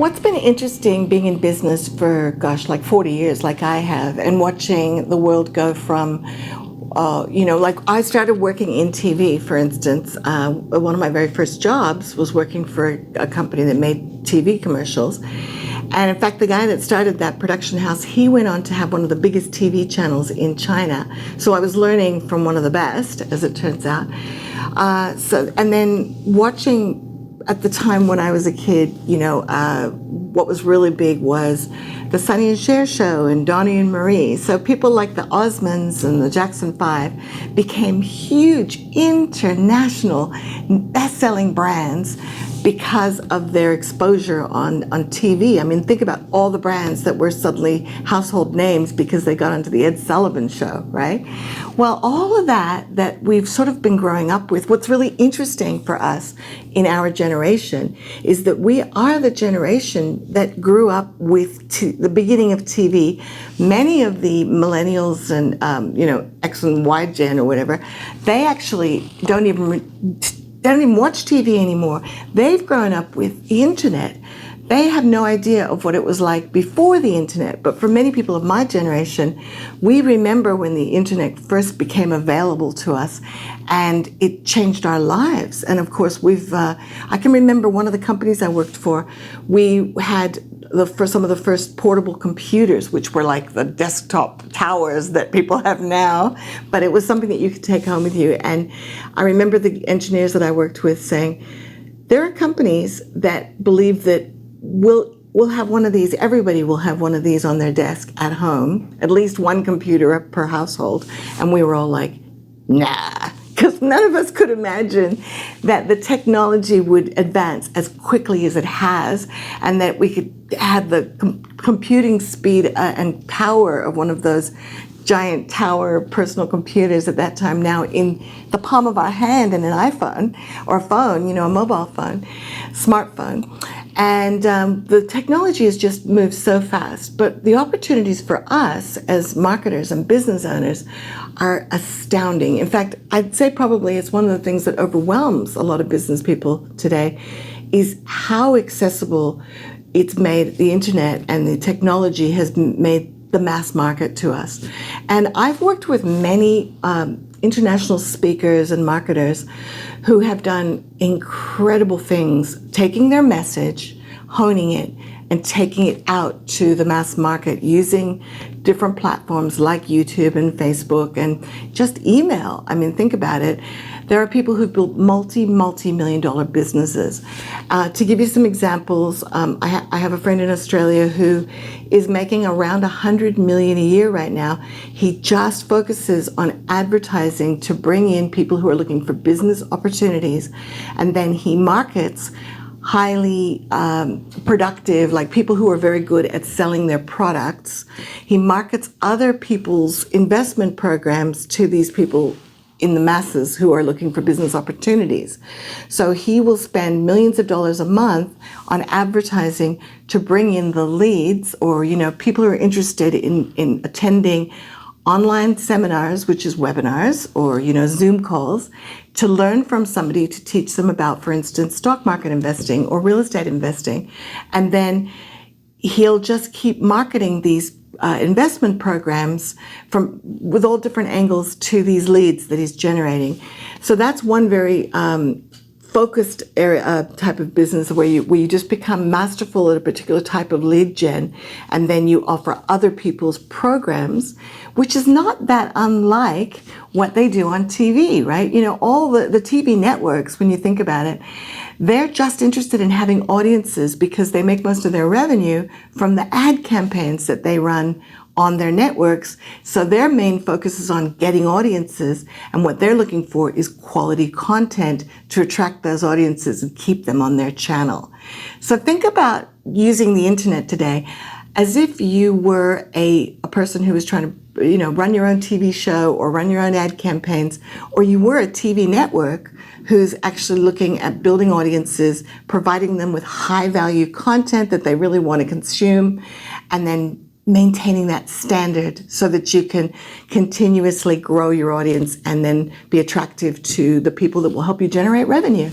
What's been interesting being in business for, gosh, like 40 years, like I have, and watching the world go from, like I started working in TV, for instance. One of my very first jobs was working for a company that made TV commercials. And in fact, the guy that started that production house, he went on to have one of the biggest TV channels in China. So I was learning from one of the best, as it turns out. And then watching at the time when I was a kid, what was really big was the Sonny and Cher show and Donny and Marie. So people like the Osmonds and the Jackson 5 became huge international best-selling brands because of their exposure on TV. I mean, think about all the brands that were suddenly household names because they got onto the Ed Sullivan Show, right? Well, all of that we've sort of been growing up with, what's really interesting for us in our generation is that we are the generation that grew up with the beginning of TV. Many of the millennials and, X and Y gen or whatever, they actually don't even watch TV anymore. They've grown up with the internet. They have no idea of what it was like before the internet. But for many people of my generation, we remember when the internet first became available to us and it changed our lives. And of course, I can remember one of the companies I worked for, we had some of the first portable computers, which were like the desktop towers that people have now, but it was something that you could take home with you. And I remember the engineers that I worked with saying, there are companies that believe that we'll have one of these, everybody will have one of these on their desk at home, at least one computer per household. And we were all like, nah, because none of us could imagine that the technology would advance as quickly as it has, and that we could have the computing speed and power of one of those giant tower personal computers at that time now in the palm of our hand in an iPhone or a phone, a mobile phone, smartphone. And the technology has just moved so fast. But the opportunities for us as marketers and business owners are astounding. In fact, I'd say probably it's one of the things that overwhelms a lot of business people today is how accessible it's made, the internet and the technology has made the mass market to us. And I've worked with many international speakers and marketers who have done incredible things, taking their message, honing it, and taking it out to the mass market using different platforms like YouTube and Facebook and just email. I mean, think about it. There are people who've built multi-million dollar businesses. To give you some examples, I have a friend in Australia who is making around $100 million a year right now. He just focuses on advertising to bring in people who are looking for business opportunities, and then he markets highly productive, like people who are very good at selling their products. He markets other people's investment programs to these people in the masses who are looking for business opportunities. So he will spend millions of dollars a month on advertising to bring in the leads or, people who are interested in attending online seminars, which is webinars or, Zoom calls, to learn from somebody to teach them about, for instance, stock market investing or real estate investing. And then he'll just keep marketing these investment programs with all different angles to these leads that he's generating. So that's one very focused area type of business where you just become masterful at a particular type of lead gen, and then you offer other people's programs, which is not that unlike what they do on TV, right? All the TV networks, when you think about it, they're just interested in having audiences because they make most of their revenue from the ad campaigns that they run on their networks. So their main focus is on getting audiences, and what they're looking for is quality content to attract those audiences and keep them on their channel. So think about using the internet today as if you were a person who was trying to run your own TV show or run your own ad campaigns, or you were a TV network who's actually looking at building audiences, providing them with high value content that they really want to consume, and then maintaining that standard so that you can continuously grow your audience and then be attractive to the people that will help you generate revenue.